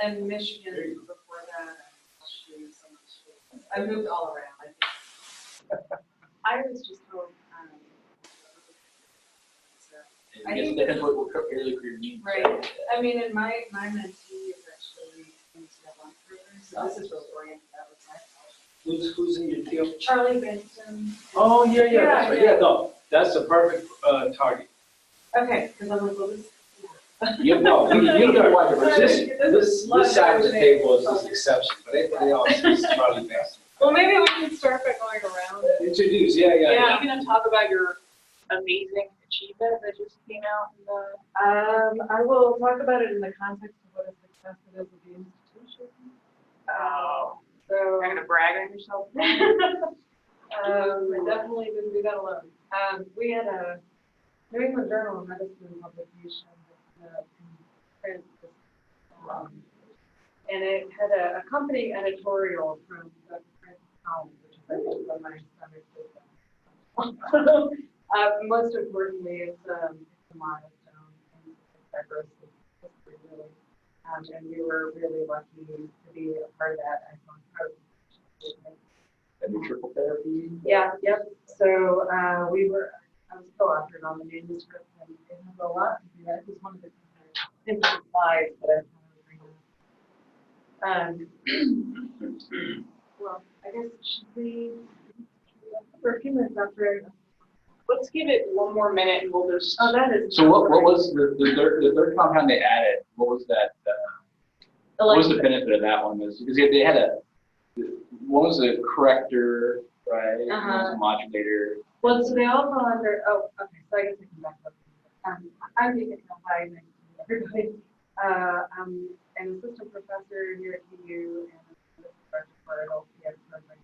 And Michigan before that, I moved all around. I was just home. I guess that's what early career means. Right. I mean, and my mentee is actually in Development-Polineni, so this is really oriented that was my college. Who's in your field? Charlie Benson. Oh, yeah, that's right. Yeah, no, that's the perfect target. Okay, because I'm like, well, this. You know, you know what, this side of the table is this exception, but everybody else is Charlie Benson. Well, maybe we can start by going around. Introduce, yeah. Are you going to talk about your amazing achievement that just came out in the? I will talk about it in the context of what a success it is of the institution. Oh, So you're going to brag on yourself? I definitely didn't do that alone. We had a New England Journal of Medicine publication in print, and it had a accompanying editorial from Dr. Francis Collins, which is I think on my stomach system. Most importantly, it's a milestone in fibrosis history, really. And we were really lucky to be a part of that. And the triple therapy? Yeah, yep. So I was co-authored on the manuscript, and it has a lot to do. That was one of the interesting slides that I wanted to bring up. Well, I guess should we for a few minutes after. Let's give it one more minute and we'll just. Oh, that is. So what was the third compound they added? What was that? What was the benefit of that one? Because they had one was a corrector, right? One was a modulator. Well, so they all fall under. Oh, okay. So I guess I can back up. I'm Deacon. Hi, everybody. I'm an assistant professor here at TU and a director for adult pediatric program.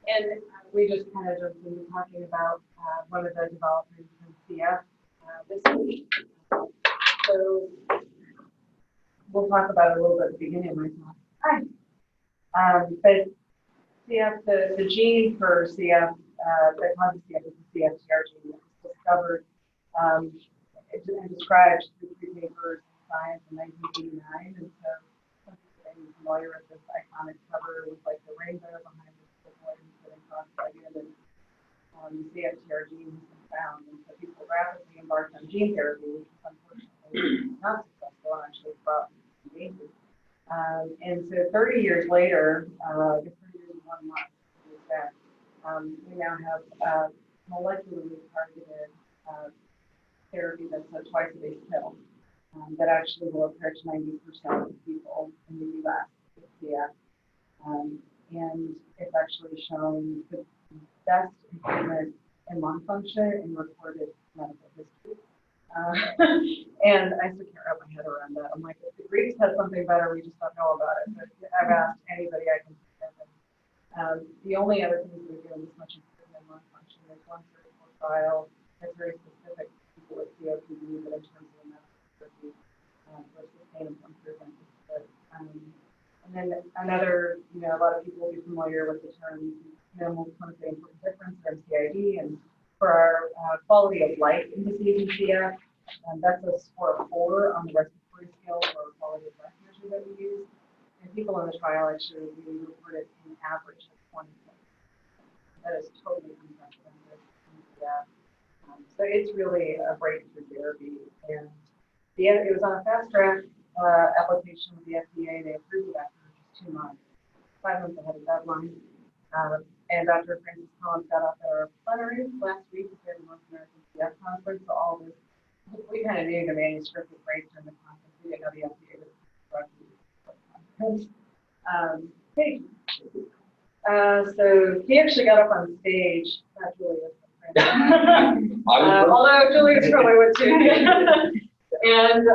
And we just kind of jumped into talking about one of the developments in CF this week. So we'll talk about it a little bit at the beginning of my talk. Hi. But CF, the gene for CF, that causes CF is the CFTR gene that was discovered and described through three papers in Science in 1989. And so some people may be familiar with this iconic cover with like the rainbow behind the boy sitting cross-legged, and the CFTR gene has been found. And so people rapidly embarked on gene therapy, which was unfortunately not successful and actually brought danger. And so 30 years later, 30 years and 1 month, we now have molecularly targeted therapy that's a twice-a-day pill that actually will approach 90% of people in the U.S. with CF. And it's actually shown the best improvement in lung function in recorded medical history. And I still can't wrap my head around that. I'm like, if the Greeks had something better, we just don't know about it. But I've asked anybody I can think of. The only other thing we're doing this much improvement in lung function is one surgical trial that's very specific to people with COPD, but in terms of the medical therapy for sustainable improvement. But, and then another, a lot of people will be familiar with the term minimal clinically important difference, or MCID, and for our quality of life indices in CF, that's a score of 4 on the respiratory scale for quality of life measure that we use. And people in the trial actually we reported an average of 20 points. That is totally unprecedented in CF. So it's really a breakthrough therapy, and it was on a fast track application with the FDA. They approved it after just 2 months, 5 months ahead of deadline. And Dr. Francis Collins got up at our plenary last week at the North American CF conference. So all this, we kind of knew the manuscript was great during the conference. We didn't know the FDA was conference. So he actually got up on stage, not Julius, although Julius probably would too. And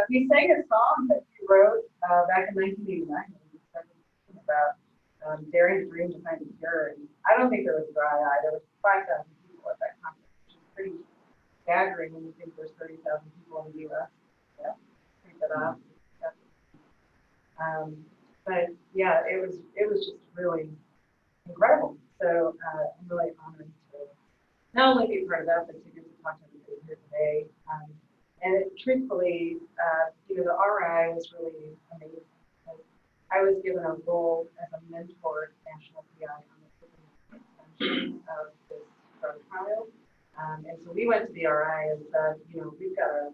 he sang a song that he wrote back in 1989 about daring to dream to find a cure. And I don't think there was a dry eye. There was 5,000 people at that conference, which is pretty staggering when you think there's 30,000 people in the U.S. Yeah, take that off. But yeah, it was just really incredible. So I'm really honored to not only be part of that, but to get to talk to everybody here today. And truthfully, the RI was really amazing. I was given a role as a mentor national PI on the extension of this drug trial. And so we went to the RI and said, we've got to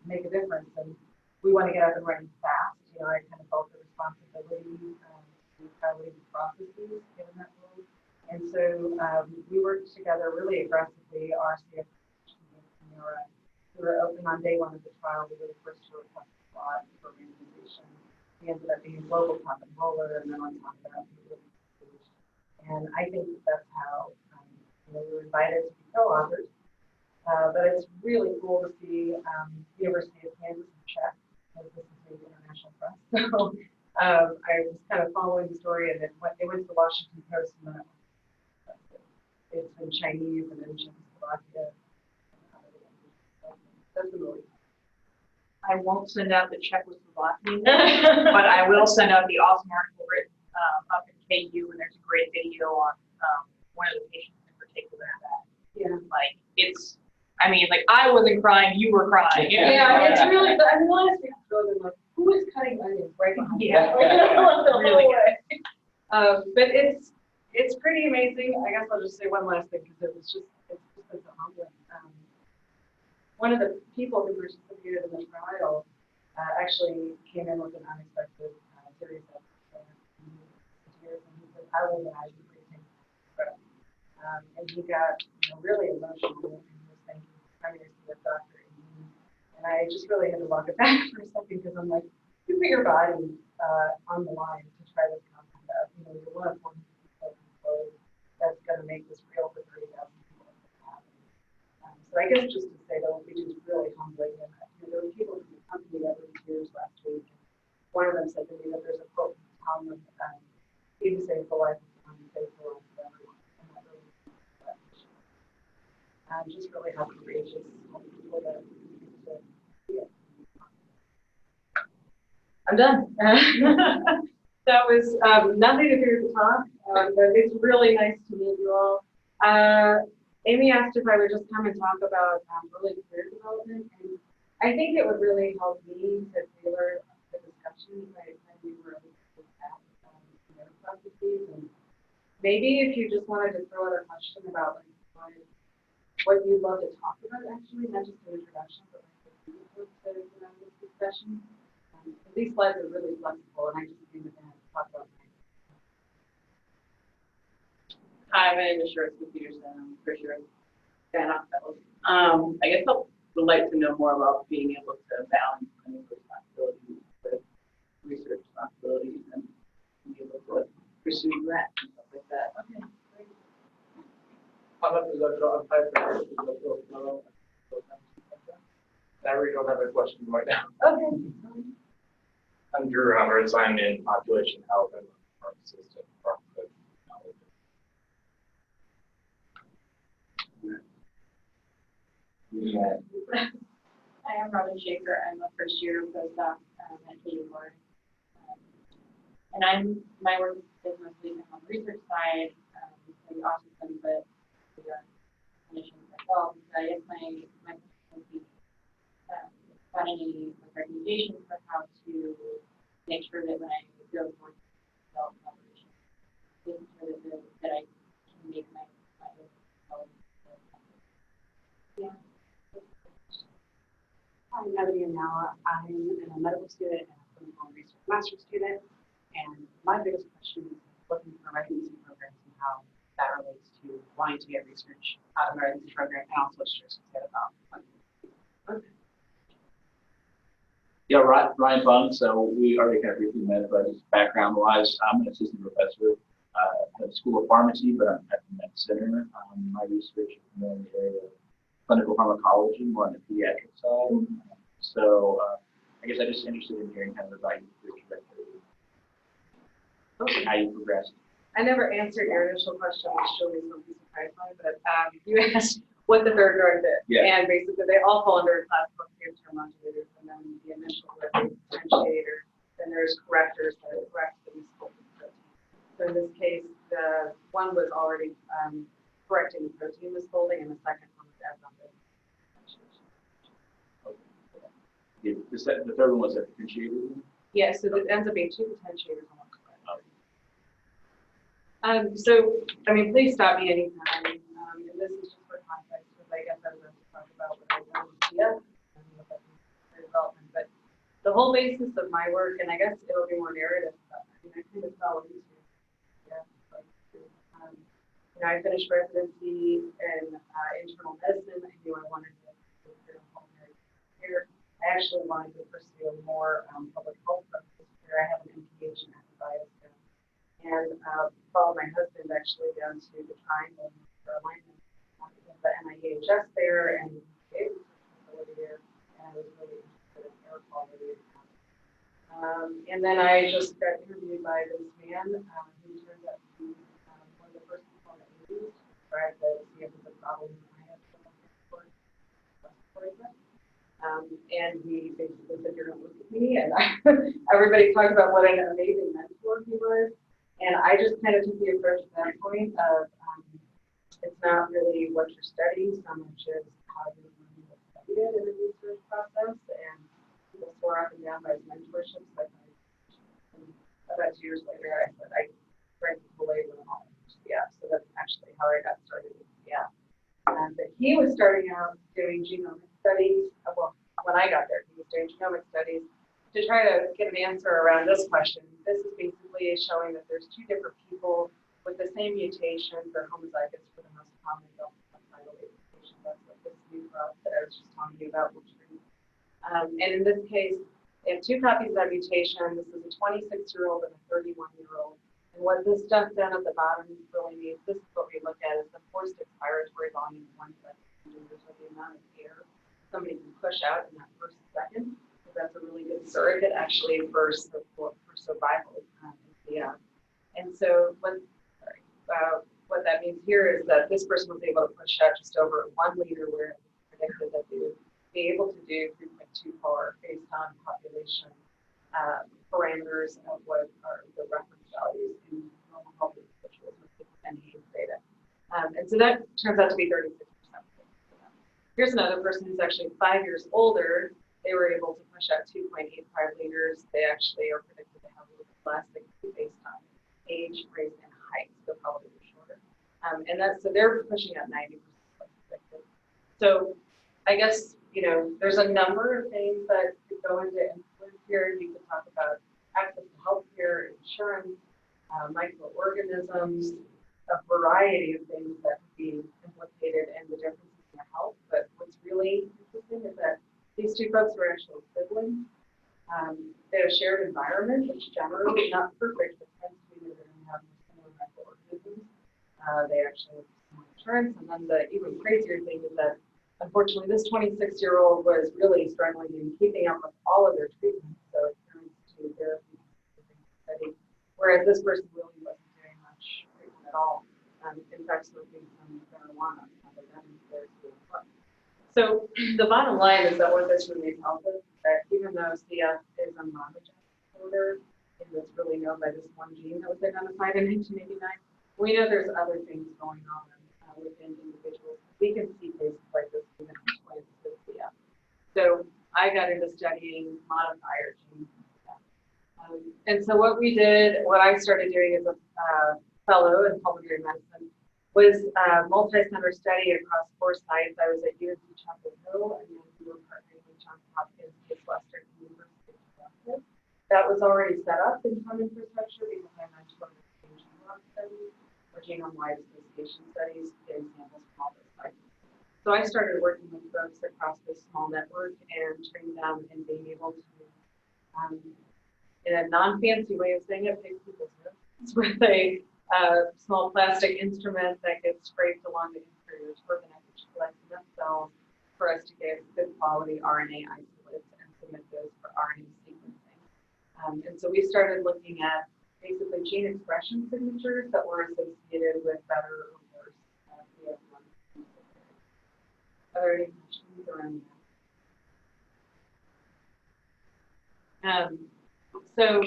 make a difference, and we want to get up and running fast. I kind of felt the responsibility to probably the processes given that role. And so we worked together really aggressively, RCF and the RI. We were open on day one of the trial. We were the first to request a slot for randomization. We ended up being global top enroller, and then on top of that, we were and I think that's how we were invited to be co-authors. But it's really cool to see University of Kansas in Czech, because this is the international press. So I was kind of following the story, and it went to the Washington Post, and then it's in Chinese and in Czechoslovakia. That's really I won't send out the Czechoslovakian, but I will send out the awesome article written up in KU, and there's a great video on one of the patients in particular that, I wasn't crying, you were crying. Yeah, it's really, I mean, honestly, it's really like, who is cutting onions right behind you? Yeah. Really good. But it's pretty amazing. I guess I'll just say one last thing, because it's just been so humbling. One of the people who participated in the trial actually came in with an unexpected series of tears, and he said, I will die before you take the credit. And he got really emotional, and he was thanking his primary care doctor. And I just really had to walk it back for a second, because I'm like, you put your body on the line to try this compound out. You're one of 40 people that's going to make this real for 30,000 people. So I guess just to say that what we do is really humbling. And there were people from the company that were in tears last week. One of them said to me that there's a quote from Talmud, he who saves the life of one, saves the life of everyone. And that really just really how courageous all the people that yeah. I'm done. That was nothing to do with the talk, but it's really nice to meet you all. Amy asked if I would just come and talk about early career development, and I think it would really help me to tailor the discussion when we were at processes. And maybe if you just wanted to throw out a question about what you'd love to talk about, actually, not just an introduction, but the this discussion. These slides are really flexible, and I just came to talk about mine. Hi, my name is Shirley Peterson. I'm for sure fan of fellows. I guess I would like to know more about being able to balance clinical responsibilities with research responsibilities and be able to pursue grants and stuff like that. Okay, great. I really don't have a question right now. Okay. I'm Drew Roberts. I'm in population health and pharmacist at Department-Polineni. I am Robin Schaefer. I'm a first year postdoc at KU. And my work is mostly on the research side, maybe autism, but we are clinicians myself. So I guess my question would be, got any recommendations for how to make sure that when I go towards development collaboration, making sure that I can make my own. Yeah. I'm Ebony Anala. I'm a medical student and a clinical research master's student. And my biggest question is looking for residency programs and how that relates to wanting to get research out of a residency program, and also just to get about funding. Yeah, Ryan Fung. So we already kind of briefly met, but just background-wise, I'm an assistant professor at the School of Pharmacy, but I'm at the Med Center. My research is more in the area of clinical pharmacology, more on the pediatric side. Mm-hmm. So I guess I'm just interested in hearing kind of about your trajectory, okay, how you progressed. I never answered your initial question, which still is something surprised by, but you asked what the third drug did. Yeah. And basically they all fall under a class called transfer modulators, and then the initial drug is potentiator, then there's correctors that correct the misfolded protein. So in this case, the one was already correcting the protein misfolding, and the second one was as on the The third one was a differentiated. Yeah, so it ends up being 2 potentiators on one side. So, I mean, please stop me anytime. And this is just for context, because I guess I was going to talk about what I know with CF and what that means for development. But the whole basis of my work, and I guess it'll be more narrative stuff. I mean, I kind of fell into I finished residency in internal medicine. I knew I wanted to do pulmonary care. I actually wanted to pursue more public health practice care. I have an MPH in antibiotics and followed my husband actually down to the Triangle, North Carolina, the NIHS there and the facility there, and I was really interested in air quality. And then I just got interviewed by this man who turned out to be one of the first people that we used to describe the CF as a problem I had and he basically said, "You're going to look at me," and everybody talked about what an amazing mentor he was. And I just kind of took the approach at that point of it's not really what you're studying so much as how you're learning to study it in the research process. And people swore up and down by his mentorship. So about 2 years later, I said, I drank the Kool-Aid with all. Yeah, so that's actually how I got started with CF. But he was starting out doing genomic studies. Well, when I got there, he was doing genomic studies to try to get an answer around this question. This is basically showing that there's 2 different people with the same mutation. They're homozygous for the most common delta mutation. That's what this new crop that I was just telling you about will treat. And in this case, they have 2 copies of that mutation. This is a 26-year-old and a 31-year-old. And what this stuff down at the bottom really means, this is what we look at, is the forced expiratory volume of 1 centimeter, so the amount of air somebody can push out in that first second. So that's a really good surrogate, actually, for survival. And so what that means here is that this person was able to push out just over 1 liter, where it was predicted that they would be able to do 3.2 bar based on population parameters of what are the reference values in normal healthy individuals with NHANES data. And so that turns out to be 36%. Here's another person who's actually 5 years older. They were able to push out 2.85 liters. They actually are predicted to have a little bit less based on age, race, and height, so probably shorter. And that's, so they're pushing out 90% predicted. So I guess, there's a number of things that could go into influence here. You could talk about access to healthcare, insurance, microorganisms, a variety of things that could be implicated in the differences in their health. But what's really interesting is that these 2 folks were actually siblings. They have a shared environment, which generally not perfect, but tends to be that they're going to have similar microorganisms. They actually have similar insurance. And then the even crazier thing is that unfortunately, this 26-year-old was really struggling in keeping up with all of their treatments, so adherence to therapy study, whereas this person really wasn't doing much treatment at all. In fact, smoking some marijuana. So the bottom line is that what this really tells us is that even though CF is a monogenic disorder, and it's really known by this one gene that was identified in 1989, we know there's other things going on within individuals. We can see cases like this even with CF. So I got into studying modifier genes. And so what I started doing as a fellow in pulmonary medicine was a multi-center study across 4 sites. I was at UNC Chapel Hill, and then we were partnering with Johns Hopkins Western University of Texas. That was already set up in some infrastructure because I mentored the genome studies or genome-wide association studies, getting samples from all those sites. So I started working with folks across this small network and trained them in being able to, in a non-fancy way of saying it, pick people's notes with a small plastic instrument that gets scraped along the inferior turbinate, which collects enough cells for us to get good quality RNA isolates and submit those for RNA sequencing. And so we started looking at basically gene expression signatures that were associated with better or worse CF1. Are there any questions around that? So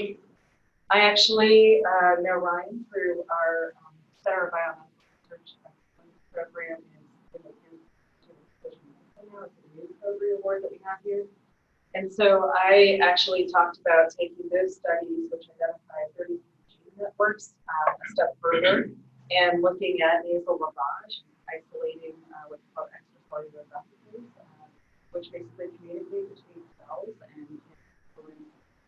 I actually know Ryan through our Center of Biomedical Research program in the now it's a new Discovery Award that we have here. And so I actually talked about taking those studies, which identify 30 gene networks, a step further, and looking at nasal lavage, isolating what's called extracellular vesicles, which basically communicate between cells and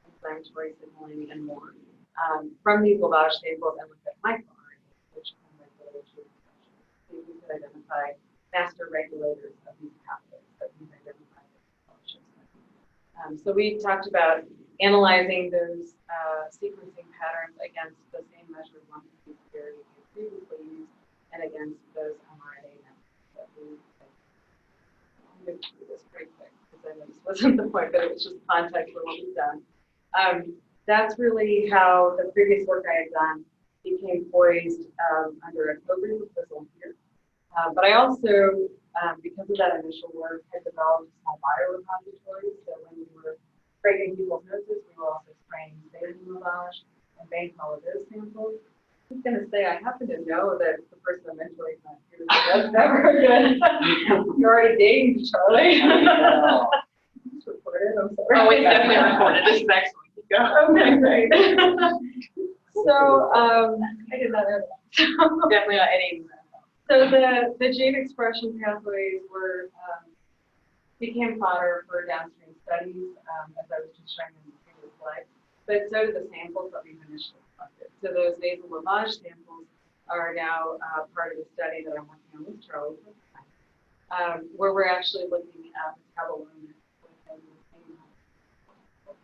inflammatory signaling and more. From these lavage samples, I looked at microRNA, which can regulate gene expression. So we could identify master regulators of these pathways that we've identified as functions. So we talked about analyzing those sequencing patterns against the same measured longitude severity we previously used and against those mRNA networks that we I'm going to do this pretty quick because I know this wasn't the point, but it was just context for what we've done. That's really how the previous work I had done became poised under a COVID proposal here. But I also, because of that initial work, had developed a small biorepository. So when we were scraping people's noses, we were also spraying saline lavage and banking all of those samples. I was going to say, I happen to know that the person I'm mentoring is not here. So that's never good. You're already dating, Charlie. It's recorded, I'm sorry. Oh, it's definitely recorded. This is excellent. Okay, great. So, I did not know that. Definitely not editing that. So the gene expression pathways were became fodder for downstream studies, as I was just showing in the previous slide. But so did the samples that we've initially collected. So those nasal lavage samples are now part of the study that I'm working on with Charlie, where we're actually looking at metabolomics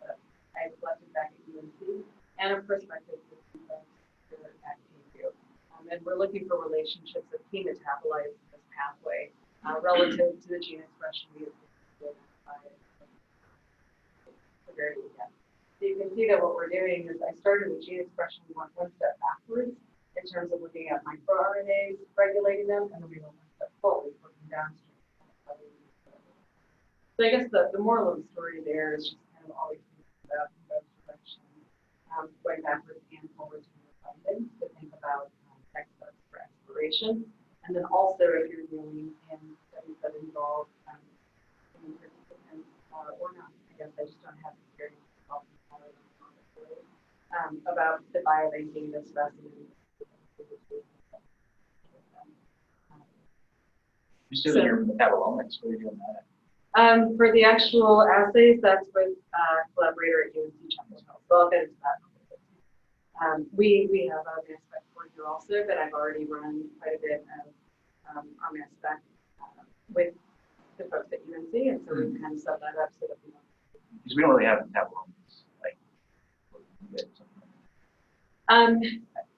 that I collected back at UNC and a perspective at KU. And we're looking for relationships of key metabolites in this pathway relative to the gene expression we have identified severity again. So you can see that what we're doing is I started with gene expression, we went one step backwards in terms of looking at microRNAs, regulating them, and then we went one step forward, looking downstream. So I guess the moral of the story there is just kind of always thinking about in both directions, going backwards and forwards from the funding to think about next steps for exploration. And then also if you're dealing in studies that involve human participants or not, I guess I just don't have experience about the biobanking of specimens. You're still in your metabolomics, what are you doing that? For the actual assays, that's with collaborator at UNC Chapel Hill. So I'll get into that. We have a mass spec board here also, but I've already run quite a bit of our mass spec with the folks at UNC, and so we've kind of set that up so that we don't. Because we don't really have metabolomics, like.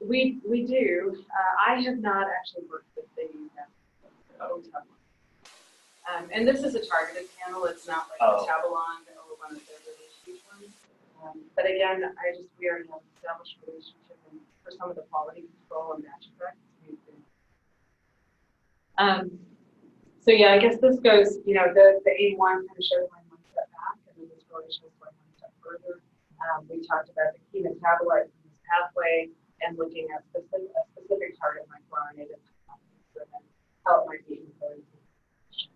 We do. I have not actually worked with the and this is a targeted panel. It's not like Metabolon or one of the really huge ones. But again, we already have an established relationship for some of the quality control and batch effects. So yeah, I guess this goes, the A1 kind of shows one step back, and then this really shows one step further. We talked about the key metabolites in this pathway and looking at a specific target microRNA that's how it might be influenced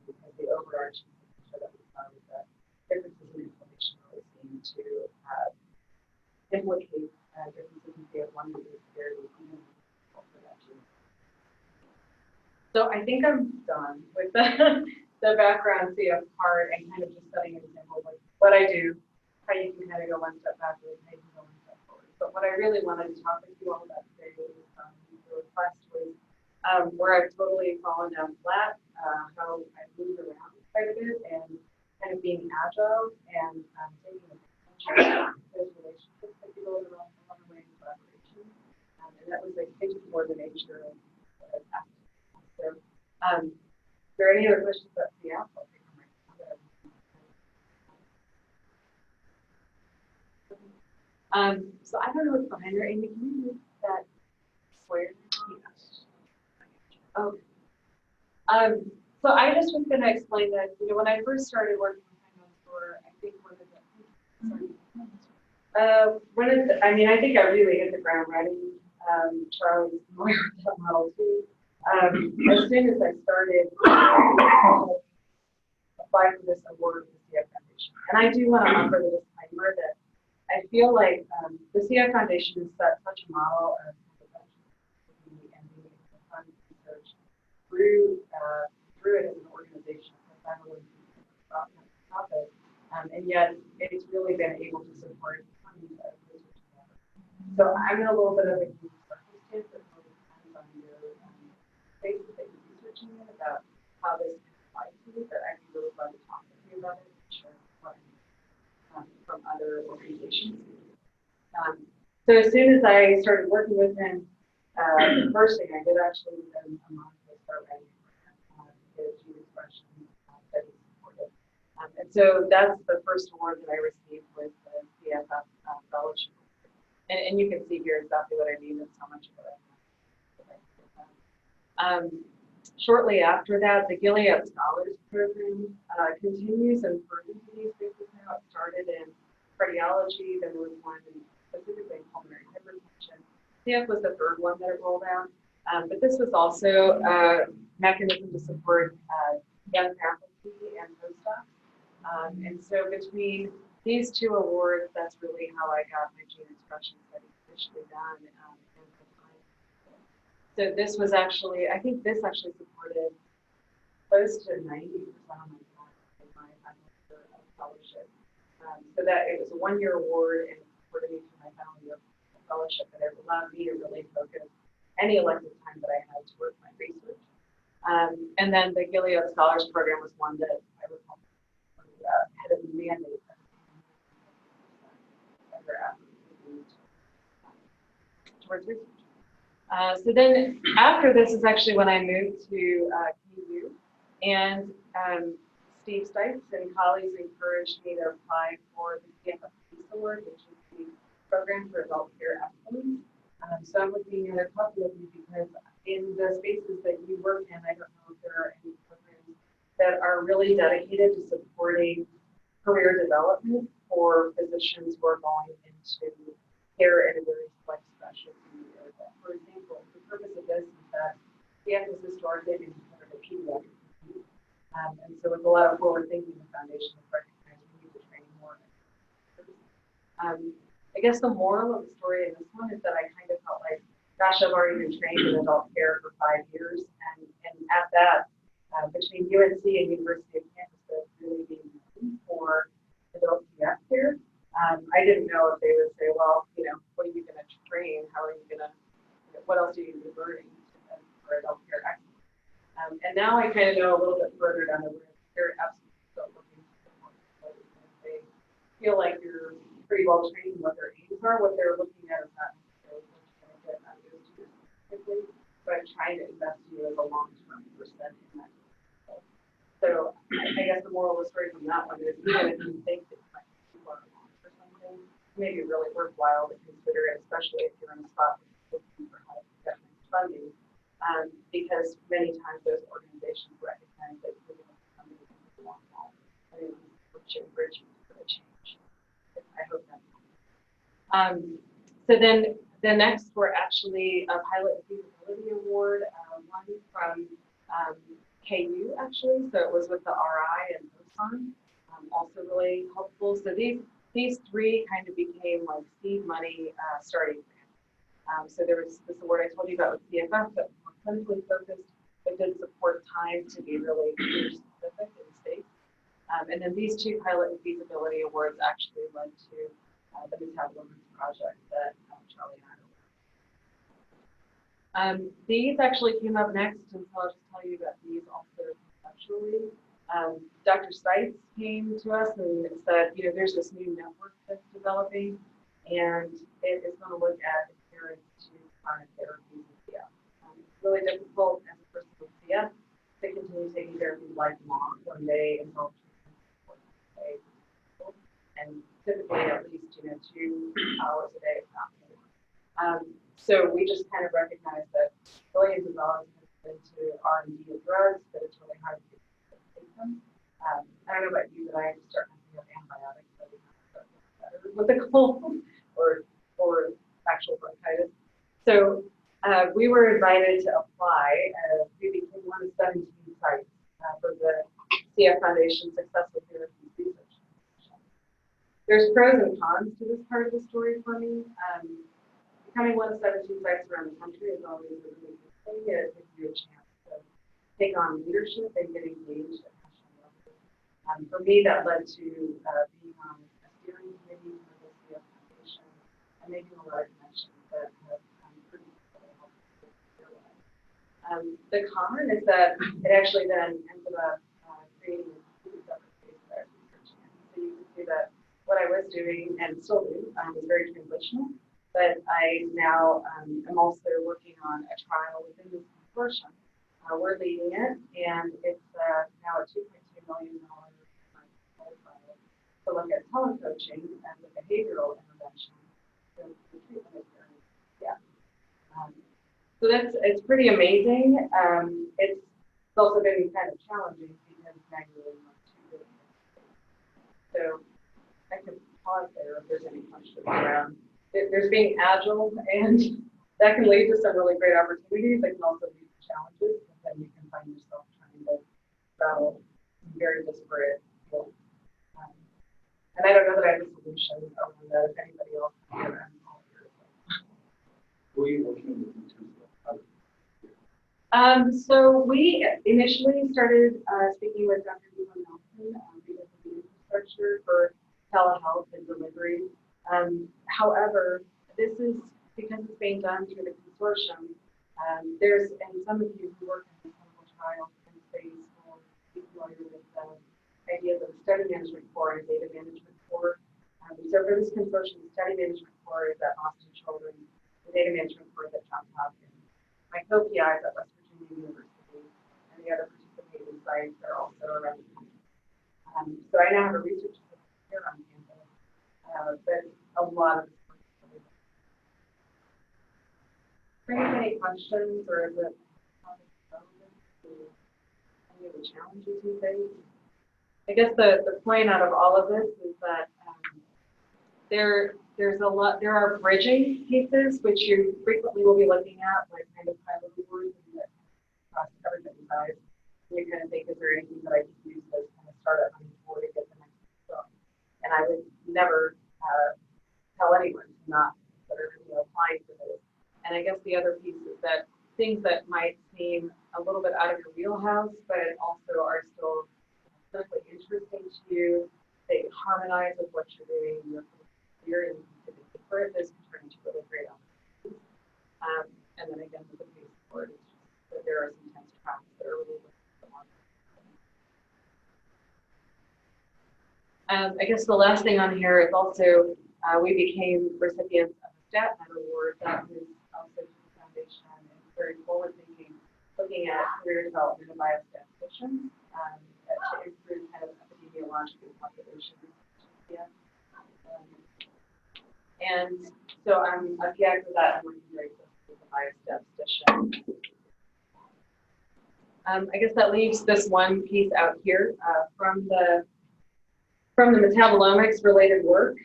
because the overarching picture that we found is that differences in inflammation really seem to implicate differences in CF1 disease severity for that gene. So I think I'm done with the background CF part and kind of just setting an example of like what I do, how you can kind of go one step backwards, how you can go one step forward. But what I really wanted to talk with you all about today was the request was where I've totally fallen down flat, how I've moved around quite a bit and kind of being agile and taking advantage of those relationships that you build along the way in collaboration. And that was a big for the nature of the task. So, are there any other questions about the app? I'll take them right now. So I don't know what's behind there. Amy, can you move that square? Yes. Okay. So I just was going to explain that, when I first started working with Mentor, I think I think I really hit the ground running. Charlie's familiar with that model too. As soon as I started apply for this award with the CF Foundation. And I do want to offer the disclaimer that I feel like the CF Foundation has set such a model of and being able to fund research through it as an organization for federal topic, and yet it's really been able to support funding of research. So I'm in a little bit of a unique circumstance that really depends on your space that you're researching in about how this can apply to you, but I'd be really glad to talk with you about it and share what from other organizations. So as soon as I started working with him, the first thing I did actually within a month was start writing his gene expression that he supported. And so that's the first award that I received with the CFF fellowship. And you can see here exactly what I mean. That's how much of it I have. Shortly after that, the Gilead Scholars Program continues and furthers these spaces now. It started in cardiology, then there was one specifically in pulmonary hypertension. CF was the third one that it rolled out. But this was also a mechanism to support young faculty and postdocs. And so between these two awards, that's really how I got my gene expression study officially done. So this was actually, I think this actually supported close to 90% of my fellowship. So that it was a one-year award and supported me through my final year fellowship, and it allowed me to really focus any elective time that I had to work my research. And then the Gilead Scholars Program was one that I was had a mandate towards research. So then after this is actually when I moved to KU, and Steve Stites and colleagues encouraged me to apply for the CFF Peace Award, which is the Program for Adult Care Excellence. So I'm looking at a couple of you because in the spaces that you work in, I don't know if there are any programs that are really dedicated to supporting career development for physicians who are going into care in a very select specialty area. For example, the purpose of this is that CF has historically been considered a pediatric disease. And so with a lot of forward thinking, the foundation has recognized we need to train more. I guess the moral of the story in this one is that I kind of felt like, gosh, I've already been trained in adult care for 5 years. And at that, between UNC and University of Kansas, that's really being known for adult pediatric care. I didn't know if they would say, well, you know, what are you going to train? How are you going to, what else are you going to be learning for adult care excellence? And now I kind of know a little bit further down the road. They're absolutely still looking for more. They feel like you're pretty well trained in what their aims are. What they're looking at is not necessarily what you're going to get out of those students specifically, but trying to invest you as a long-term person in that. So I guess the moral of the story from that one is even if you think that you might be for something, it may be really worthwhile to consider it, especially if you're in a spot looking for how to get funding, because many times those organizations recognize that you're going to be funding for a long haul, and it will bridge you for the change. I hope that helps. So then the next were actually a pilot feasibility award, one from KU actually, so it was with the RI and OSAN, also really helpful. So these three kind of became like seed money starting grants. So there was this award I told you about with CFF that was more clinically focused, but did support time to be really specific in states. And then these two pilot and feasibility awards actually led to the Development project that Charlie and I were. These actually came up next, and so I'll just tell you about these also conceptually. Dr. Stites came to us and said, you know, there's this new network that's developing, and it is going to look at adherence to chronic therapies in CF. It's really difficult as a person with CF to continue taking therapy lifelong when they involve treatment, and typically at least 2 hours a day, if not more. So we just kind of recognize that billions of dollars have been into R&D of drugs, but it's really hard to take them. I don't know about you, but I start thinking of antibiotics that we have better with the cold or actual bronchitis. So we were invited to apply. We became one of 17 sites for the CF Foundation Success there's pros and cons to this part of the story for me. Becoming one of 17 sites around the country is always a really good thing. It gives you a chance to take on leadership and get engaged at national level. For me, that led to being on a steering committee for the CF Foundation and making a lot of connections that have pretty helped their lives. The con is that it actually then ended up creating a completely separate space that I was researching in. So you can see that what I was doing and still do was very translational. But I now am also working on a trial within this consortium. We're leading it, and it's now a $2.2 million trial to look at telecoaching as a behavioral intervention. So the treatment is very, yeah. So it's pretty amazing. It's also been kind of challenging because now you really want to do it. So I could pause there if there's any questions around. There's being agile, and that can lead to some really great opportunities. It can also lead to challenges, and then you can find yourself trying to battle very disparate fields. And I don't know that I have a solution other than that. If anybody else has it, I'm all here. Who are you working with in terms of? So we initially started speaking with Dr. Nelson because of the infrastructure for telehealth and delivery. However, this is because it's being done through the consortium. And some of you who work in the clinical trial space will be familiar with the ideas of a study management core and a data management core. So for this consortium, the study management core is at Austin Children's, the data management core is at Johns Hopkins. My co-PIs at West Virginia University, and the other participating sites are also around the country. So I now have a research assistant here on campus. But a lot of bring up any questions, or is it any of the challenges you face? I guess the point out of all of this is that there are bridging pieces which you frequently will be looking at, like kind of high level words that cross everybody's eyes. And you kind of think, is there anything that I can use as kind of start up before to get the next book? And I would never tell anyone to not consider applying for this. And I guess the other piece is that things that might seem a little bit out of your wheelhouse, but also are still clinically interesting to you, they harmonize with what you're doing in your career, and you can for it, this can turn into really great opportunities. And then again, with the piece support, it's just that there are some tense tracks that are really I guess the last thing on here is also we became recipients of a StatNet award that was also to the foundation and very forward thinking, looking at career development of biostatisticians to improve kind of epidemiological population. Yeah. And so I'm a PI for that. I'm working very closely with the biostatistician. I guess that leaves this one piece out here from the metabolomics related work.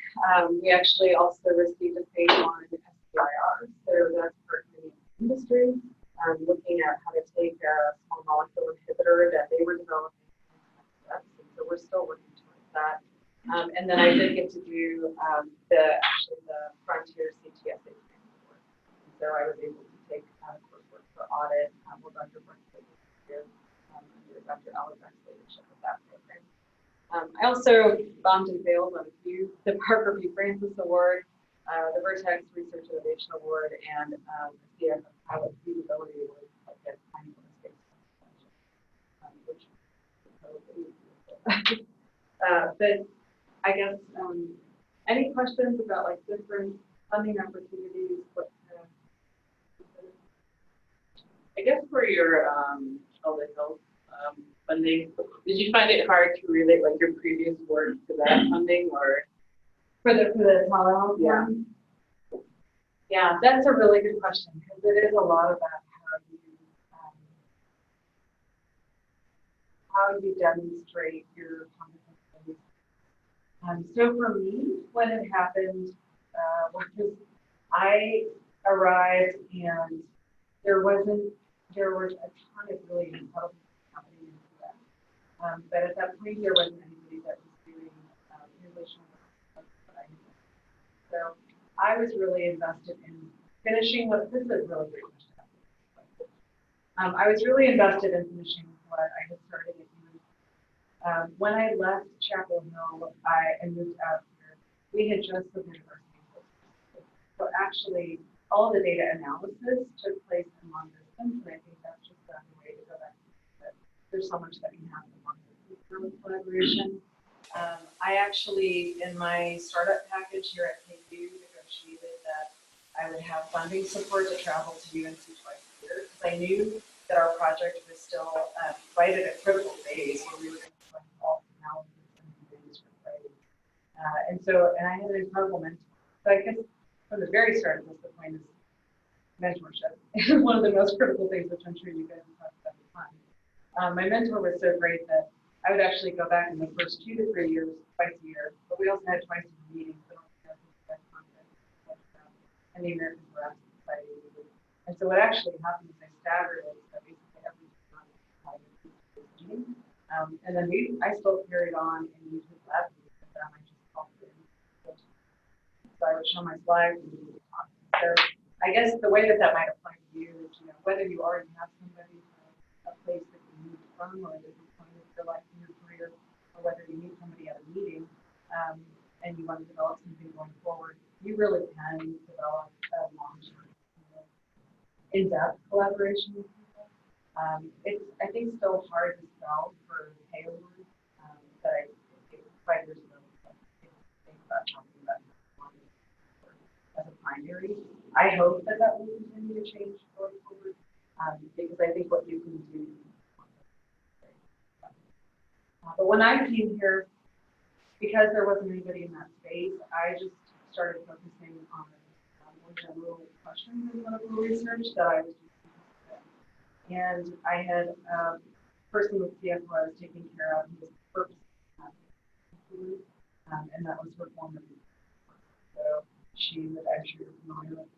We actually also received a phase 1 SBIR, so that's for the industry, looking at how to take a small molecule inhibitor that they were developing. And so we're still working towards that. And then I did get to do the Frontier CTSA training work. And so I was able to take coursework for audit with Dr. Brooks here under Dr. Alex's leadership of that program. I also bombed and failed on a few, the Parker B. Francis Award, the Vertex Research Innovation Award, and the CF Pilot Feasibility Award, like that mindfulness based which but I guess any questions about like different funding opportunities? I guess for your public health funding, did you find it hard to relate like your previous work to that funding, or For the telehealth one? Yeah, that's a really good question because it is a lot about how you demonstrate your competencies. So for me, when it happened, was I arrived and there were a ton of really incredible happening in the US. But at that point, there wasn't anybody that was doing innovation work So I was really invested in finishing what, this is a really great question. I was really invested in finishing what I had started at UNC. When I left Chapel Hill, and moved out here, we had just submitted our samples. So actually, all of the data analysis took place in long distance, and I think that's just the way to go back to it. There's so much that can happen in long distance collaboration. I actually, in my startup package here at KU, negotiated that I would have funding support to travel to UNC twice a year, because I knew that our project was still right at a critical phase where we were going to run all analysis and things for grade. And I had an incredible mentor. So I guess from the very start of this, the point is mentorship is one of the most critical things, which I'm sure you guys have talked about a ton. My mentor was so great that I would actually go back in the first 2 to 3 years, twice a year, but we also had twice a year meetings and the American Thoracic Society. And so what actually happened is I staggered it, so basically every month I would meeting. And then I still carried on and used his lab with them. I just called it. So I would show my slides and we would talk. So I guess the way that might apply to you is, whether you already have somebody, a place that you move from, or a different point of your life in your career, or whether you meet somebody at a meeting and you want to develop something going forward, you really can develop a long-term, in-depth collaboration with people. It's, I think, still hard to sell for payload, but I think 5 years ago, think about talking about as a primary. I hope that will continue to change going forward, because I think what you can do. But when I came here, because there wasn't anybody in that space, I just started focusing on more general questions in clinical research that I was doing. And I had a person with CFO I was taking care of who was purpose, and that was her former. So she was actually familiar with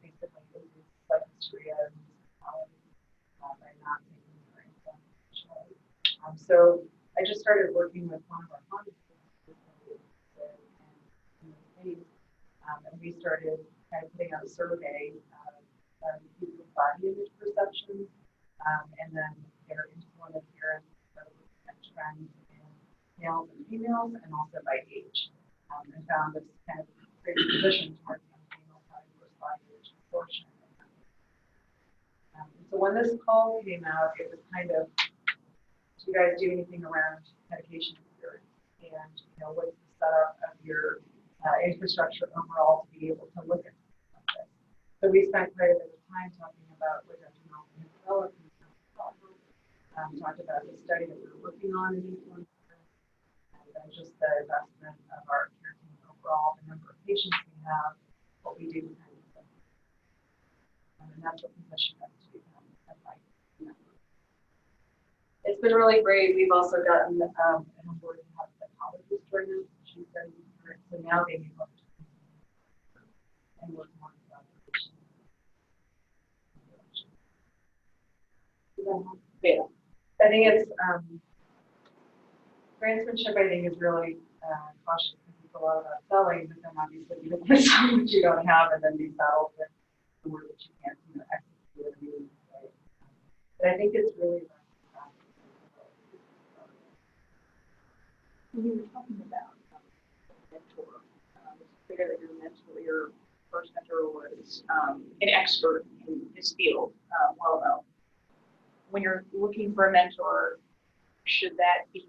basically it was psychiatry and by not taking her income. So I just started working with one of our funders and we started kind of putting out a survey of people's body image perceptions and then their insulin adherence, and trends in males and females, and also by age, and found this kind of predisposition towards young females having worse body image distortion. So when this call came out, it was kind of, do you guys do anything around medication adherence? And what's the setup of your infrastructure overall to be able to look at this? So we spent quite a bit of time talking about what development developed, talked about the study that we were working on in insulin, and then just the investment of our care team overall, the number of patients we have, what we do behind the scenes. And that's what positioned us to become a site network. It's been really great. We've also gotten an award to have a psychologist join us. She's been great. So now being able to and work more on collaboration. Yeah. I think it's grantsmanship. I think is really cautious because it's a lot about selling, but then obviously you don't want to sell what you don't have and then be saddled with the word that you can't execute. But I think it's really about when you were talking about mentor, it's clear that your first mentor was an expert in his field, well known. When you're looking for a mentor, should that be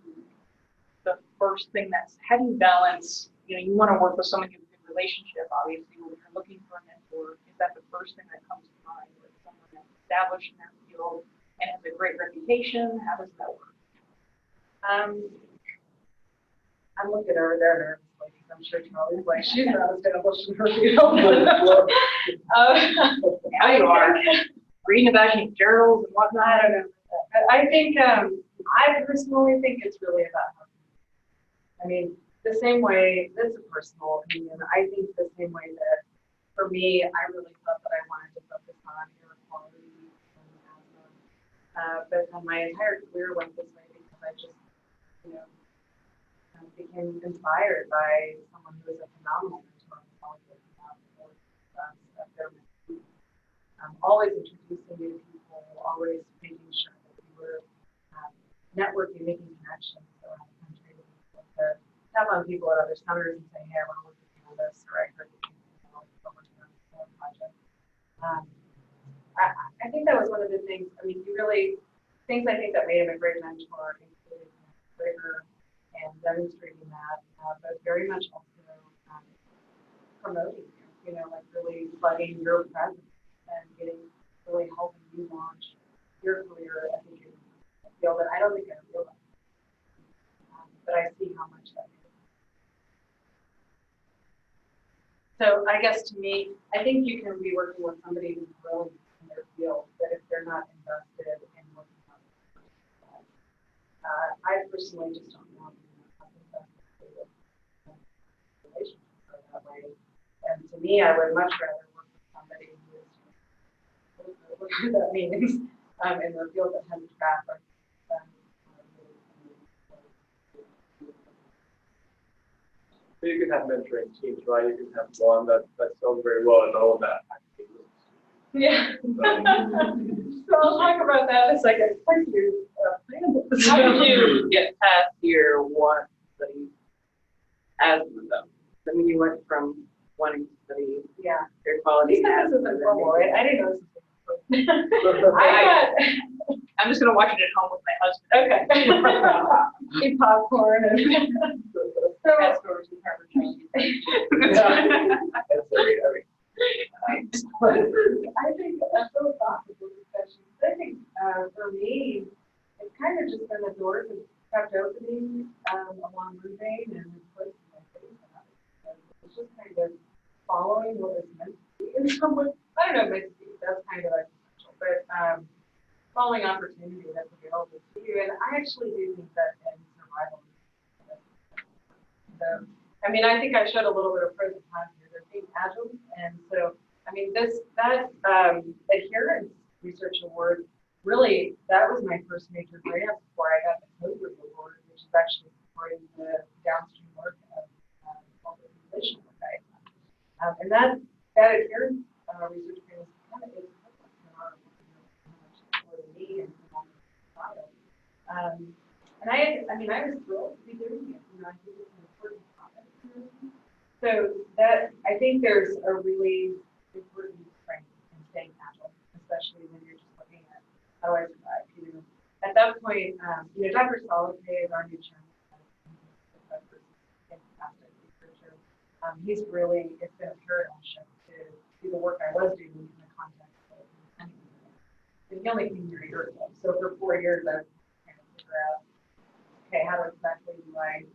the first thing how do you balance, you want to work with someone you have a good relationship, obviously, when you're looking for a mentor, is that the first thing that comes to mind, with someone that's established in their field and has a great reputation? How does that work? I'm looking over there nervously because I'm sure Charlie's like, she's not as established in her field. Now you are reading about journals and whatnot. I don't know. I think, I personally think it's really about how. I mean, the same way, this is a personal opinion, I think the same way that for me, I really thought that I wanted to focus on air quality and asthma. But then my entire career went this way because I just, became inspired by someone who was a phenomenal mentor they're meant to be. Always introducing new people, always making sure that we were networking, making connections around the country. To tap on people at other centers and say, hey, I want to work with you on this, or I heard that you know, working on this project. I think that was one of the things, I mean, things I think that made him a great mentor included rigor and demonstrating that, but very much also promoting you know, like really flooding your presence and really helping you launch your career. I think in a field that I don't think I realized, but I see how much that is. So I guess to me, I think you can be working with somebody who's brilliant in their field, but if they're not invested in working on it, I personally just don't know how invested relationships are that way. And to me, I would much rather work with somebody who is, what that means, in the field that has a track record. So you can have mentoring teams, right? You can have one that sells very well and all of that. Yeah. So I'll talk about that in a second. Thank you. How did you get past your one study as with them? I mean, you went from wanting to study your quality. This isn't formal, right? I didn't know this was I'm just gonna watch it at home with my husband. Okay. Eat popcorn and Fast forward to Harvard training. That's very heavy. I think a philosophical discussion. I think for me, it's kind of just been the doors have kept opening along the vein and put my face on it. It's just kind of following what is meant to be in some way. I don't know, meant to be. That's kind of essential, but following opportunity that's available to you. And I actually do think that in survival. So, I mean, I think I showed a little bit of pros and cons here. They're being agile, and so I mean, that adherence research award, really, that was my first major grant before I got the COBRA award, which is actually supporting the downstream work of organization work I have. And that adherence research grant is kind of is for me and and I mean, I was thrilled to be doing it. You know, I think it's an important topic. So that I think there's a really important strength in staying agile, especially when you're just looking at how I survive. You know, at that point, you know, Dr. Solitaire is our new chairman. Fantastic researcher. He's really, it's been a paradigm shift to do the work I was doing in the context of and he only came here a year ago. So for 4 years, I was trying to figure out, okay, how exactly do I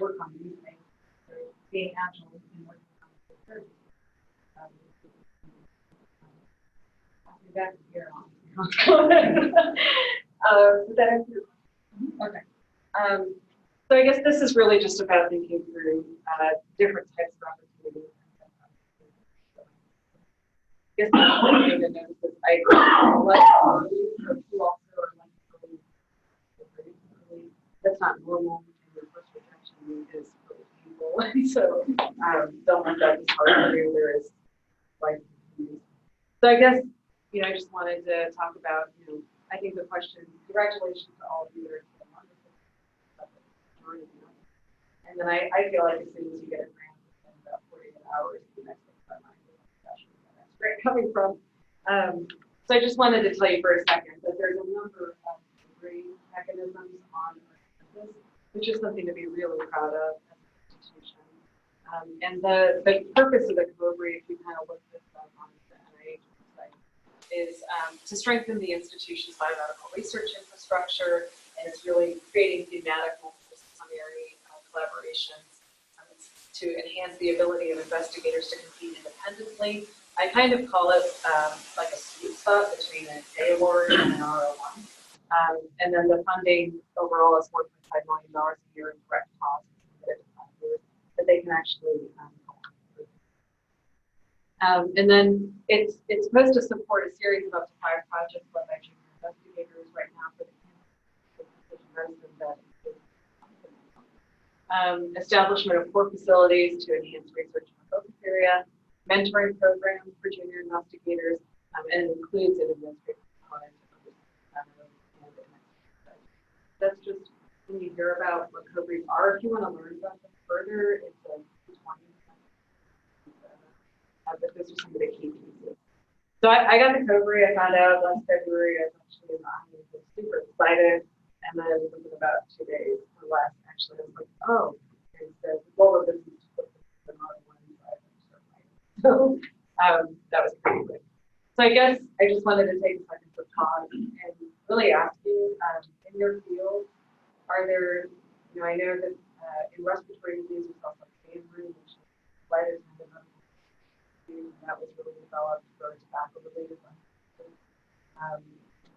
work on these things? So being agile and working on the security. I'll be back here on. Did that answer your question? Okay. So I guess this is really just about thinking through different types of opportunities. I guess the one thing to notice is I like you also are like really, that's not normal, and your first reaction is really painful, and so don't let that be hard to do. There is life. So I guess you know I just wanted to talk about you know I think the question. Congratulations to all of you that are so wonderful. And then I feel like as soon as you get a grant, it's about 48 hours. The next thing my mind is that's great coming from. So I just wanted to tell you for a second that there's a number of delivery mechanisms on our campus, which is something to be really proud of as an institution. And the purpose of the COBRI, if you kind of look this up on the NIH website, is to strengthen the institution's biomedical research infrastructure, and it's really creating thematic multidisciplinary collaborations to enhance the ability of investigators to compete independently. I kind of call it like a sweet spot between an A award and an R01. And then the funding overall is $1.5 million a year in direct costs that they can actually and then it's supposed to support a series of up to 5 projects led by junior investigators right now for the campus that establishment of core facilities to enhance research in the focus area, mentoring program for junior investigators, and it includes an administrative component of that's just when you hear about what co-briefs are. If you want to learn about them further, it's a 20. But those are some of the key pieces. So I got the co-brief. I found out last February. I was actually super excited. And then within about 2 days or less, actually, I was like, oh, and so the goal of this is to put this on one side. So that was pretty quick. So I guess I just wanted to take a second to pause and really ask you, in your field, are there, I know that in respiratory disease, there's also Fabry, which is light attendant disease, and that was really developed for tobacco-related ones.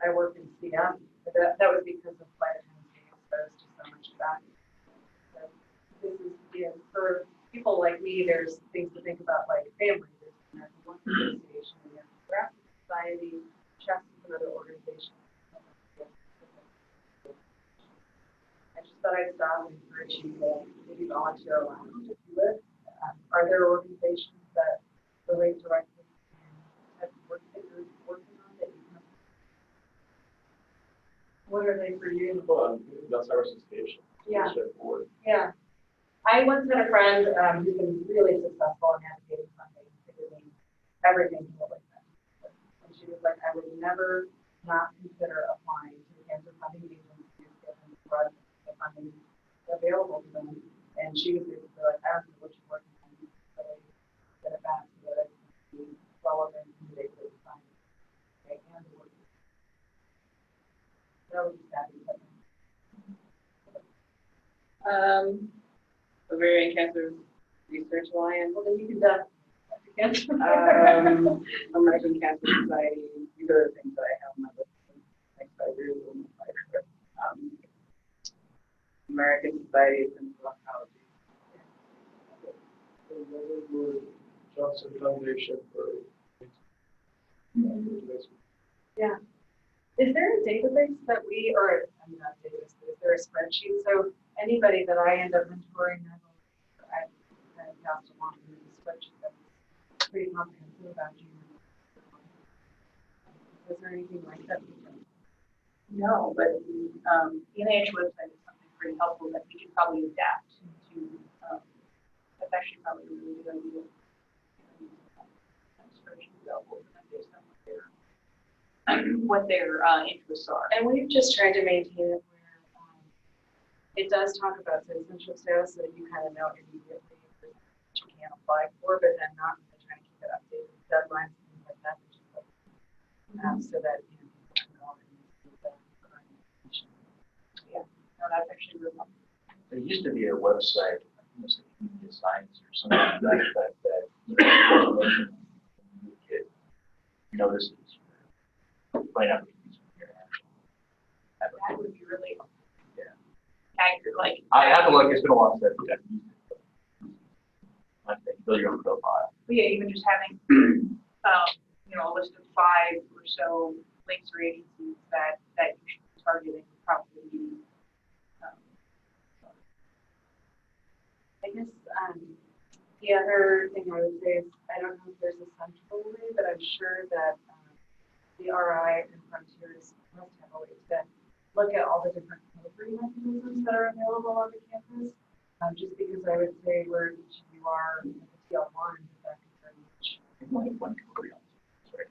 I work in CF, but that was because of light attendants being exposed to so much tobacco. So this is, for people like me, there's things to think about, like family. There's the American Lung Association, the American Thoracic Society, CHEST is another organization. I just thought I'd stop and encourage you to maybe volunteer around if you would. Are there organizations that relate directly to the work that you're working on that you can? What are they for you? Well, that's our association. Yeah. Yeah. I once had a friend who's been really successful in navigating funding, doing everything to like that. And she was like, I would never not consider applying to the cancer funding agency given the broad funding available to them. And she was basically like, I don't know what you're working on, really get it back so that it can be relevant in the day-to-day science. Okay, and the work. That was sad. Ovarian Cancer Research Alliance. Well, then you can cancer. American Cancer Society. These are the things that I have on my list for the next 5 years. American Society of Clinical Oncology. Johnson Foundation for. Yeah. Is there a database that we, or I mean not database, but is there a spreadsheet? So anybody that I end up mentoring, I passed along the spreadsheet that's pretty comprehensive about you. Is there anything like that? No, but the NIH website is something pretty helpful that we could probably adapt to. That's actually probably a really good idea. Spreadsheet available for them based on what their interests are. And we've just tried to maintain it where it does talk about citizenship status so that you kind of know immediately what you can apply for, but then not really trying to keep it updated with deadlines and things like that. So that you can know and see the current information. Yeah, no, that's actually really helpful. There used to be a website, I think it was the Community Science or something like that, information you could notice right out. That would be really helpful. Yeah. Accurate, like. I have to look, it's been a while since I've used it. I think build your own profile. But yeah, even just having, a list of 5 or so links or agencies that you should be targeting would probably be. I guess the other thing I would say is I don't know if there's a central way, but I'm sure that the RI and Frontiers must have a way to look at all the different delivery mechanisms that are available on the campus. Just because I would say where each of you are in the TL1, that could very much. Only one category. Sorry.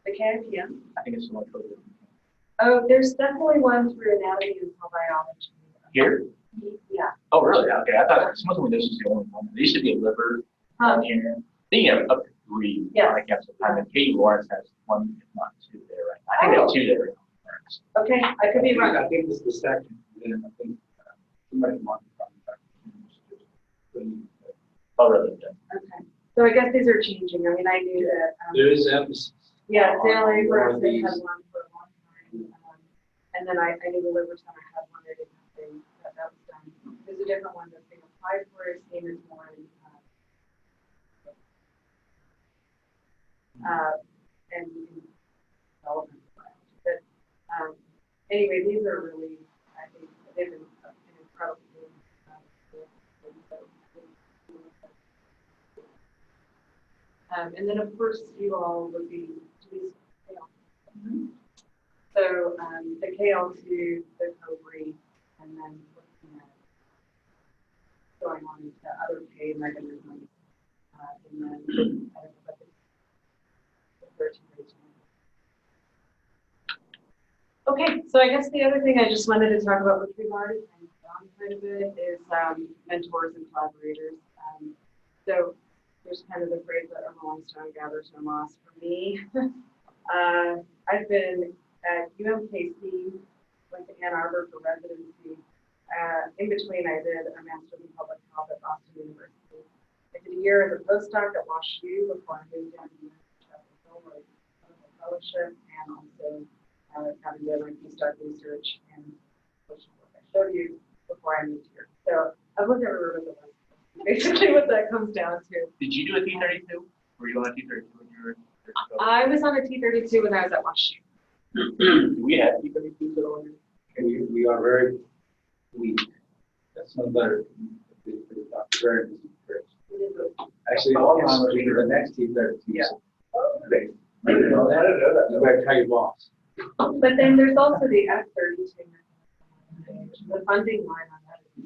The KIPM? I think it's the one code. Oh, there's definitely one through anatomy and cell biology. Here? Yeah. Oh, really? Okay. I thought someone told me this was the only one. There used to be a liver on here. They have up to 3 on a campus at a time. And Katie Lawrence has 1, if not 2 there right now. I think they have 2 there. Okay, I could be wrong. I think this is the second. Then I think somebody wants to contact. Oh, really? Okay. So I guess these are changing. I mean, I knew that. There is emphasis. Yeah, Dale on Abrams these. had one for a long time. And then I knew the Liver Center had one that didn't have things that was done. There's a different one that's being applied for. It's seen as more in, and in development. But anyway, these are really, I think, they've been an incredible thing. And then of course you all would be KL. So the KL2, the COBRI, and then looking at going on into other pay mechanisms, and then I don't know about the 13 rates. Okay, so I guess the other thing I just wanted to talk about, which we've already kind of done quite a bit, is mentors and collaborators. So there's kind of the phrase that a rolling stone gathers no moss. For me, I've been at UMKC, went to Ann Arbor for residency. In between, I did a master's in public health at Boston University. I did a year as a postdoc at WashU before I moved down to the Chapel Hill, where I did a fellowship, and also having done my postdoc research and social work I showed you before I moved here. So I've looked everywhere with the list. Basically what that comes down to. Did you do a T32? Were you on a T32 when you were? I was on a T32 when I was at WashU. Do we have T32s at all? We are very weak. That's no better. Very actually, the next T32. Yeah. Okay. I didn't know that. You better tell your boss. But then there's also the F32. The funding line on that is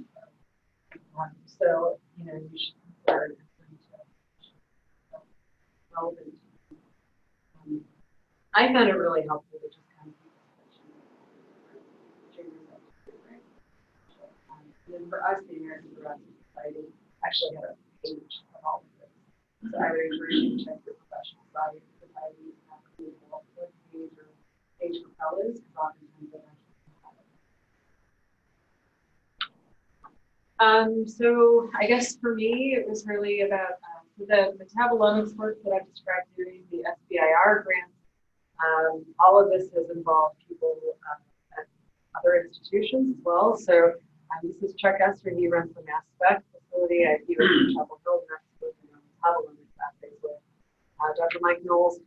so, you know, you should consider it relevant. I found it really helpful to just kind of and then for us, the American Thoracic Society actually had a page of all of this. So I would encourage you to check your professional society have a page or page for fellows, because oftentimes they actually have it. So I guess for me, it was really about the metabolomics work that I described during the SBIR grant. All of this has involved people at other institutions as well. So this is Chuck Esther. He runs the mass spec facility at USC Chapel Hill, and that's working on metabolomics assays with Dr. Mike Knowles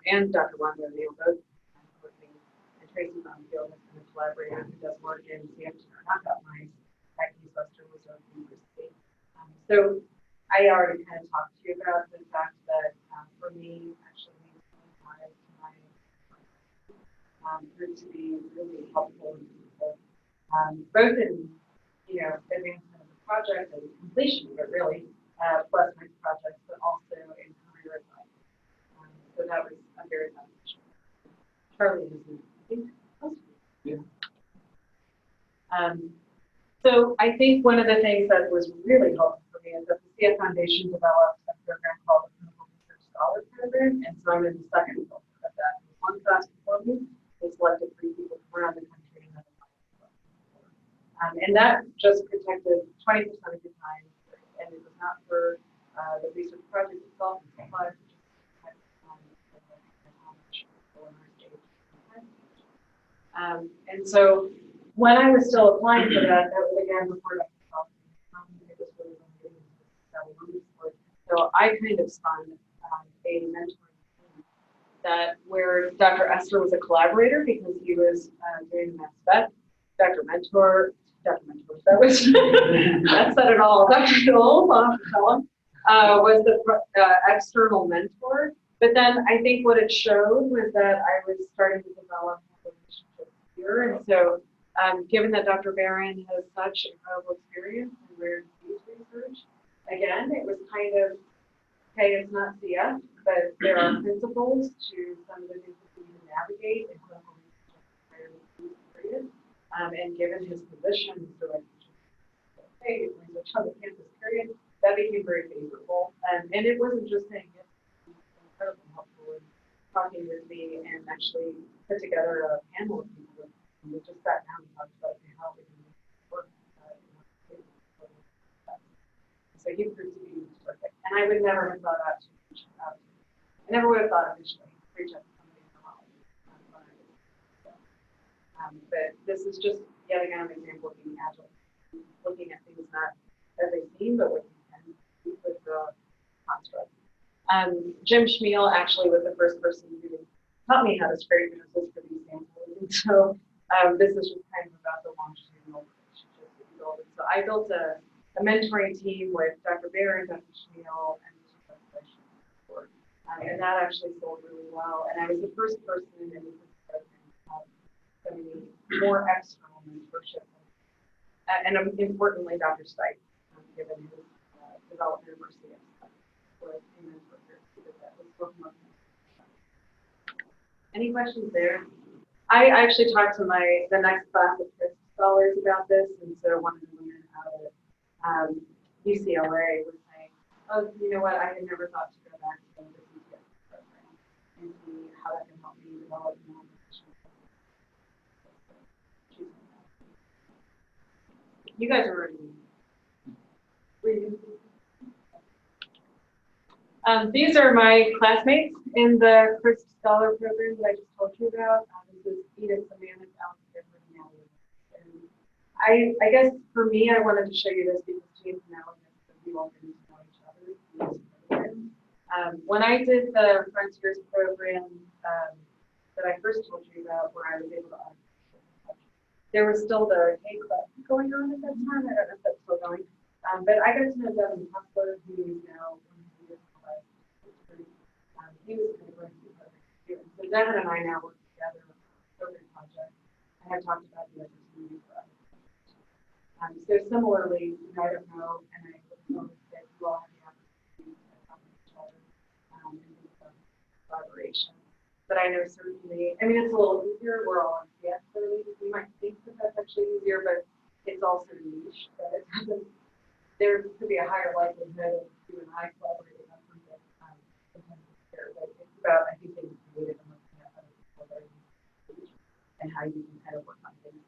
and Dr. Wanda Neal both working, and Tracy Bonfield has been a collaborator who does work in CFT or knockout mice at Western Reserve University. So I already kind of talked to you about the fact that for me, actually, proved to be really helpful and useful, both in, you know, advancement of the project and completion of it really, plus my projects, but also in career advice. So that was a very beneficial. Charlie is, I think, supposed to be. Yeah. So I think one of the things that was really helpful for me is that the CF Foundation developed a program called the Clinical Research Scholar Program, and so I'm in the second filter of that. One class before me, they selected 3 people from around the country, and then and that just protected 20% of your time, and it was not for the research project itself, and supplies, and so when I was still applying for that, that was again before so I kind of spun a mentoring team that where Dr. Esther was a collaborator because he was doing the spec. Dr. Mentor, that was that said it all. Dr. Knowles was the external mentor. But then I think what it showed was that I was starting to develop relationships here, and so. Given that Dr. Barron has such incredible experience in rare disease research, again, it was kind of, hey, it's not CF, but there are principles to some of the things that we need to navigate in clinical research in rare disease period. And given his position, so like, hey, research on the campus period, that became very favorable. And it wasn't just saying it, it was incredibly helpful in talking with me and actually put together a panel of people. We just sat down and talked about how we can work. So he proved to be perfect. And I would never have thought out to reach out. I never would have thought initially to reach out to somebody in the college. But this is just yet again an example of being agile, looking at things not as they seem, but what you can do with the construct. Jim Schmiel actually was the first person who taught me how to scrape noses for these samples. And so this is just kind of about the longitudinal relationships that we build. So I built a mentoring team with Dr. Barron, Dr. Schmiel, and And that actually sold really well. And I was the first person in the program to have so many more external mentorship. And importantly, Dr. Stipe, given his development diversity was a mentor here. That was working with him. Any questions there? I actually talked to the next class of scholars about this, and so one of the women out of UCLA was saying, oh, you know what, I had never thought to go back to the CTS program and see how that can help me develop more professional. You guys are already reading. These are my classmates in the Chris Scholar program that I just told you about. This is Edith, Amanda, Alex, and Natalie. And I guess for me, I wanted to show you this because James and Alex, we all get to know each other in this program. When I did the Frontiers program that I first told you about, where I was able to there was still the K Club going on at that time. I don't know if that's still going. But I got to know Devin Hustler, who is now one of the he was kind of going through the program too. So Devin and I now work together on a program project. I have talked about the opportunity for other projects. So similarly, I don't know, and I hope that you all have the opportunity to talk with each other and do some collaboration. But I know certainly, I mean, it's a little easier. We're all on CS, so we might think that that's actually easier, but it's also niche. That it doesn't. There could be a higher likelihood of you and I collaborating on something sometimes here, but it's about, I think, being creative and looking at other people that are and how you can kind of work on things.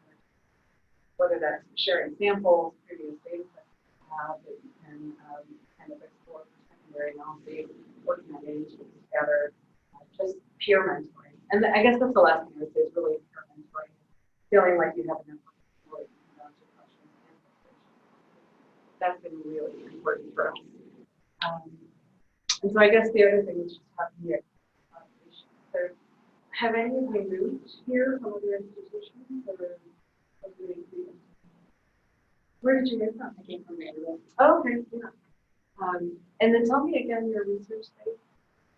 Whether that's sharing samples, previous data sets you have that you can kind of explore for secondary analysis, working on data together, just peer mentoring. And I guess that's the last thing I would say is really peer mentoring, feeling like you have enough support to answer questions and that's been really important for us. And so I guess the other thing is just having the collaboration. So have any of you moved here from other institutions or where did you move from? I came from Vanderbilt. Oh, okay, yeah. And then tell me again your research site.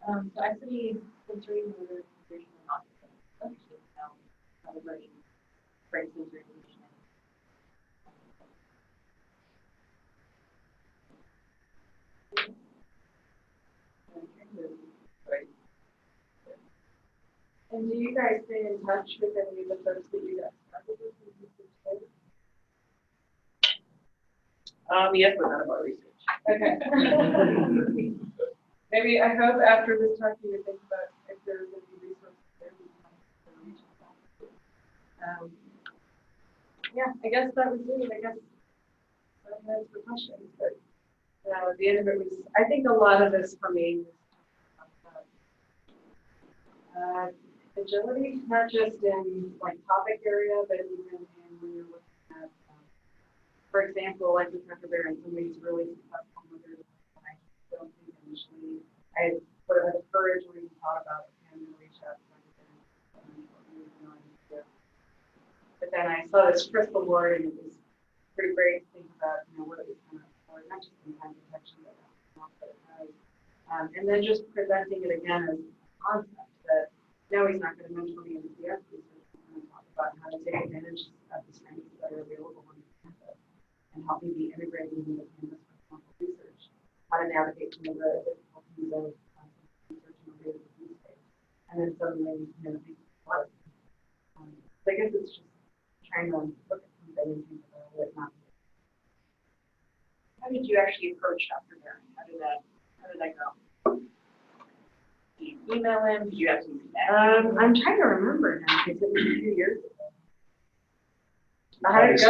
So I studied sensory motor conditioning and autism. Okay. Now, celebrating brain sensory conditioning. And do you guys stay in touch with any of the folks that you guys started with? Yes, but none of our research. Okay. Maybe I hope after this talk you would think about if there's any resources there. Yeah, I guess that was it. I guess that's the questions. But the end of it was, I think a lot of this for me was agility, not just in like topic area, but even in when you're looking at, for example, like with Dr. Barron, somebody's really successful with their and I don't think initially I would have had the courage or even thought about him and reach out to him. But then I saw this crystal board and it was pretty great to think about, what it was kind of for, not just in time protection, but it has. And then just presenting it again as a concept that now he's not going to mentor me in the CS research. He's going to talk about how to take advantage of the strengths that are available on the campus and help me be integrated into the campus for clinical research, how to navigate some of the difficulties of research in a really disease space. And then suddenly, think a lot of things. So I guess it's just trying to look at something and think about it, not. How did you actually approach Dr. Barron? How did that go? Did you email him? Did you have some connections? I'm trying to remember now because it was a few years ago. How did it go?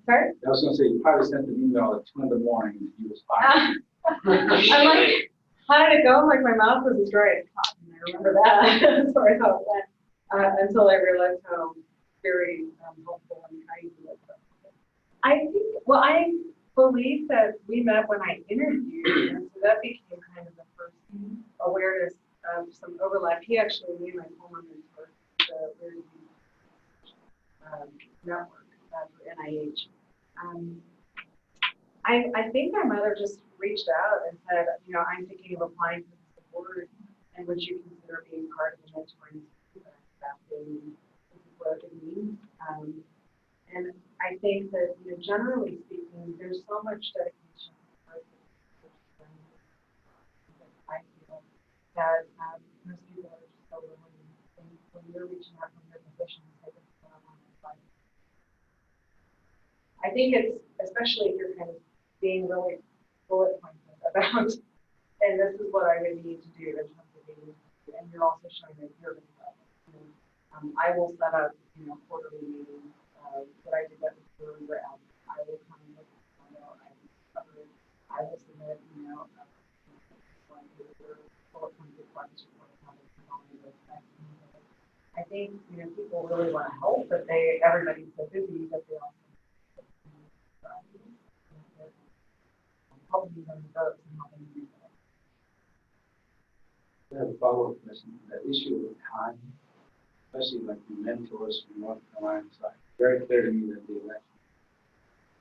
Sorry? I was gonna say, you probably sent an email at 2 in the morning and he was fine. I'm like, how did it go? I'm like, my mouth was as dry as cotton. I remember that. So I thought that until I realized how very helpful and kind he was. I think, well, I believe that we met when I interviewed, and so that became kind of the first awareness of some overlap. He actually knew my former mentor, the Rare Disease Network for NIH. I think I might have just reached out and said, I'm thinking of applying for this award. And would you consider being part of the mentoring that what it means? And I think that, generally speaking, there's so much dedication. I feel that most people are just so willing, and when you're reaching out from your position, say, this is what I want in life. I think it's, especially if you're kind of being really bullet pointed about, and this is what I would need to do in terms of being, and you're also showing that you're going to go. I will set up, quarterly meetings. What I did that before we were out. I will come and look at the I will submit, I think, people really want to help, but everybody's so busy that they also helping them vote and helping them do that. I have a follow-up question. The issue of time, especially like the mentors from North Carolina, it's like very clear to me that they were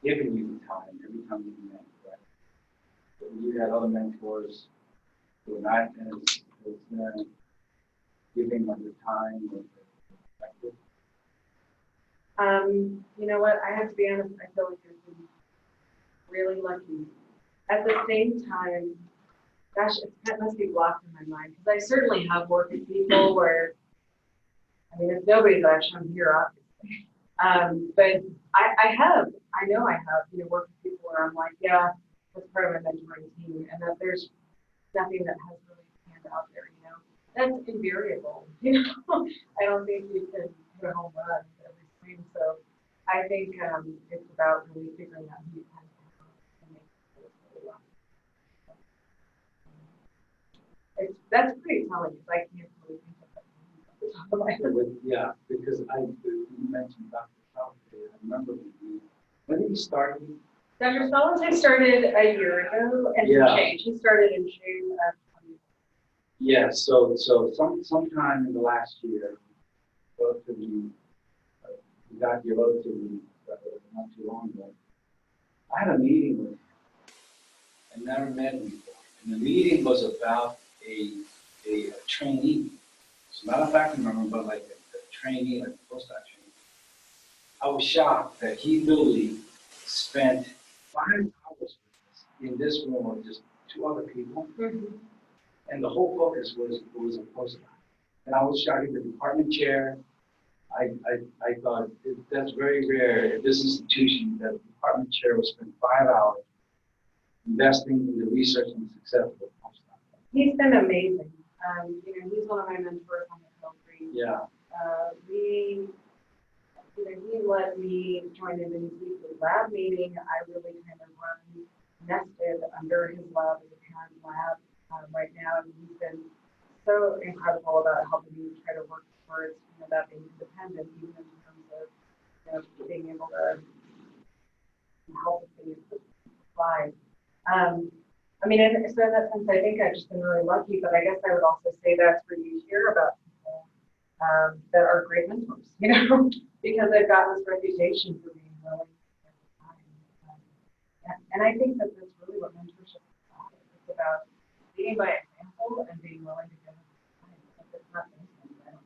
giving you the time every time you met, right? But you had other mentors who were not as giving of the time or the perspective. You know what? I have to be honest. I feel like I've been really lucky. At the same time, gosh, that must be blocked in my mind because I certainly have worked with people where, if nobody's actually, I'm here, obviously. But I know I have, worked with people where I'm like, yeah, that's part of my mentoring team, and that there's nothing that has really panned out there, That's invariable, I don't think you can hit a home run every swing, so I think it's about really figuring out who you can and make it really well. That's pretty telling because I can't really think of that. Yeah, because you mentioned Dr. South. I remember when did he start? Dr. Solomon started a year ago and change. He started in June of 2020. Yeah, so sometime in the last year, relatively, he got here relatively not too long ago. I had a meeting with him. I never met him before. And the meeting was about a trainee. As a matter of fact, I remember, but like a trainee, like a postdoc trainee. I was shocked that he literally spent 5 hours with us in this room with just 2 other people. Mm-hmm. And the whole focus was a postdoc. And I was shocked at the department chair. I thought that's very rare at this institution that the department chair would spend 5 hours investing in the research and success of the postdoc. He's been amazing. He's one of my mentors on the Calgary. Yeah. He let me join in his weekly lab meeting. I really kind of nested under his lab as a parent lab right now, and he's been so incredible about helping me try to work towards that being independent, even in terms of being able to help with things supply. So in that sense, I think I've just been really lucky, but I guess I would also say that's where you hear about people that are great mentors, because they've got this reputation for being willing to spend time. And I think that that's really what mentorship is about. It's about leading by example and being willing to give time. If it's not instant, I don't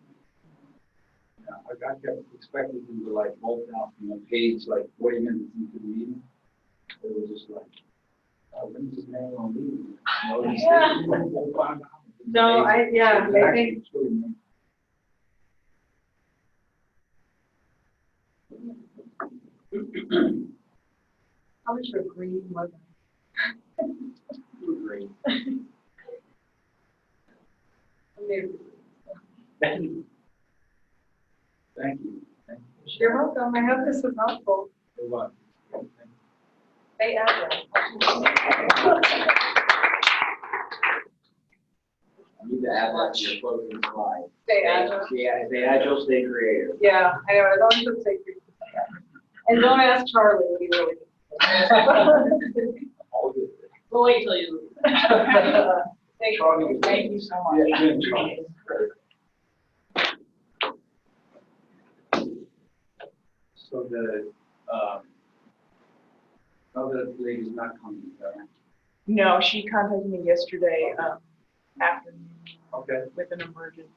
know. I kept expecting him to like bolt out from a page like 40 minutes into the meeting. It was just like, when is this man on leave? No, I think. How much of a green was I? Green. Thank you. Thank you. You're welcome. I hope this was helpful. It was. Stay agile. I need to add that to your closing slide. Stay agile. Stay agile, stay creative. Yeah, I know. I don't think stay creative. And don't ask Charlie what he really did. We'll wait till you leave. Thank you so much. So the other lady's not coming, right? No, she contacted me yesterday afternoon. Okay. with an emergency.